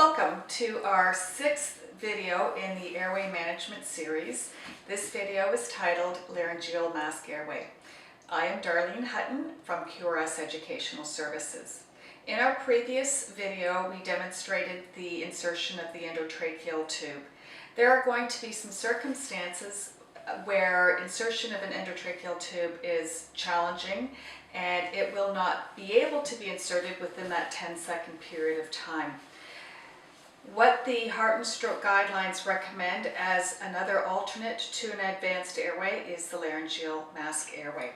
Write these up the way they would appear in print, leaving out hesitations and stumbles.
Welcome to our 6th video in the Airway Management series. This video is titled Laryngeal Mask Airway. I am Darlene Hutton from QRS Educational Services. In our previous video, we demonstrated the insertion of the endotracheal tube. There are going to be some circumstances where insertion of an endotracheal tube is challenging and it will not be able to be inserted within that 10-second period of time. What the Heart and Stroke Guidelines recommend as another alternate to an advanced airway is the laryngeal mask airway.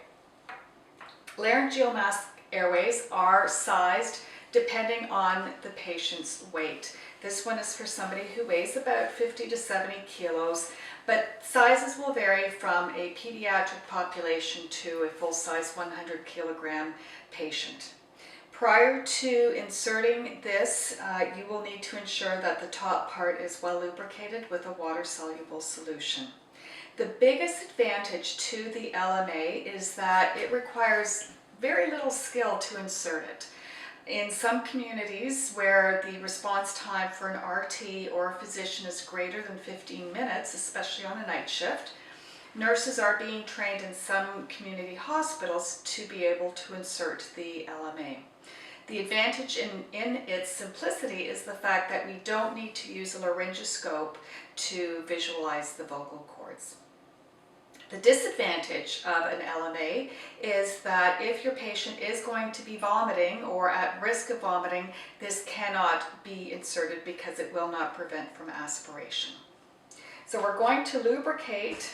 Laryngeal mask airways are sized depending on the patient's weight. This one is for somebody who weighs about 50 to 70 kilos, but sizes will vary from a pediatric population to a full-size 100 kilogram patient. Prior to inserting this, you will need to ensure that the top part is well lubricated with a water-soluble solution. The biggest advantage to the LMA is that it requires very little skill to insert it. In some communities where the response time for an RT or a physician is greater than 15 minutes, especially on a night shift, nurses are being trained in some community hospitals to be able to insert the LMA. The advantage in its simplicity is the fact that we don't need to use a laryngoscope to visualize the vocal cords. The disadvantage of an LMA is that if your patient is going to be vomiting or at risk of vomiting, this cannot be inserted because it will not prevent from aspiration. So we're going to lubricate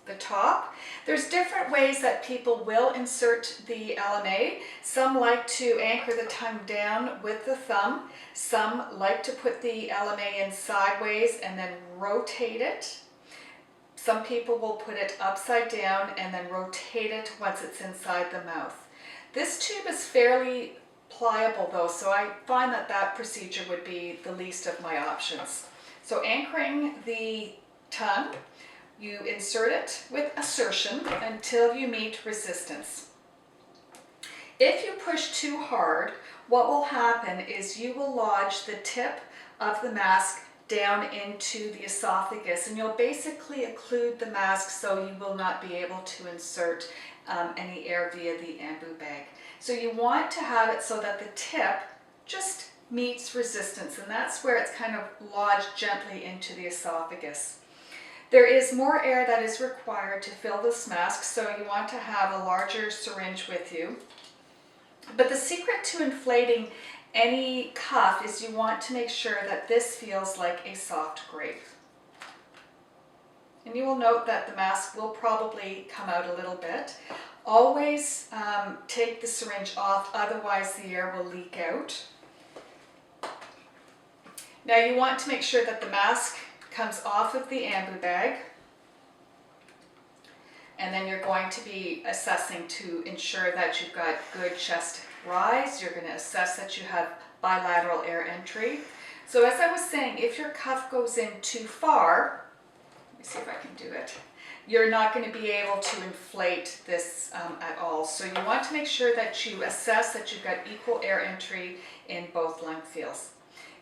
the top. There's different ways that people will insert the LMA. Some like to anchor the tongue down with the thumb. Some like to put the LMA in sideways and then rotate it. Some people will put it upside down and then rotate it once it's inside the mouth. This tube is fairly pliable though, so I find that that procedure would be the least of my options. So anchoring the tongue, you insert it with assertion until you meet resistance. If you push too hard, what will happen is you will lodge the tip of the mask down into the esophagus, and you'll basically occlude the mask so you will not be able to insert any air via the ambu bag. So you want to have it so that the tip just meets resistance, and that's where it's kind of lodged gently into the esophagus. There is more air that is required to fill this mask, so you want to have a larger syringe with you. But the secret to inflating any cuff is you want to make sure that this feels like a soft grape. And you will note that the mask will probably come out a little bit. Always take the syringe off, otherwise the air will leak out. Now you want to make sure that the mask comes off of the ambu bag, and then you're going to be assessing to ensure that you've got good chest rise. You're going to assess that you have bilateral air entry. So as I was saying, if your cuff goes in too far, let me see if I can do it, you're not going to be able to inflate this at all. So you want to make sure that you assess that you've got equal air entry in both lung fields.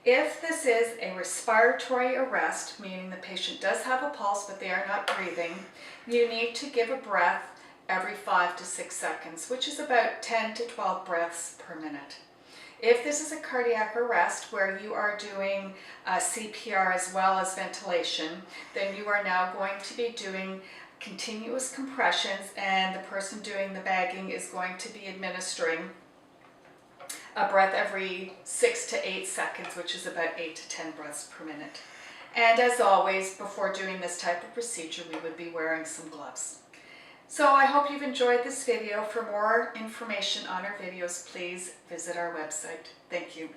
If this is a respiratory arrest, meaning the patient does have a pulse but they are not breathing, you need to give a breath every 5 to 6 seconds, which is about 10 to 12 breaths per minute. If this is a cardiac arrest where you are doing CPR as well as ventilation, then you are now going to be doing continuous compressions, and the person doing the bagging is going to be administering a breath every 6 to 8 seconds, which is about 8 to 10 breaths per minute. And as always, before doing this type of procedure, we would be wearing some gloves. So I hope you've enjoyed this video. For more information on our videos, please visit our website. Thank you.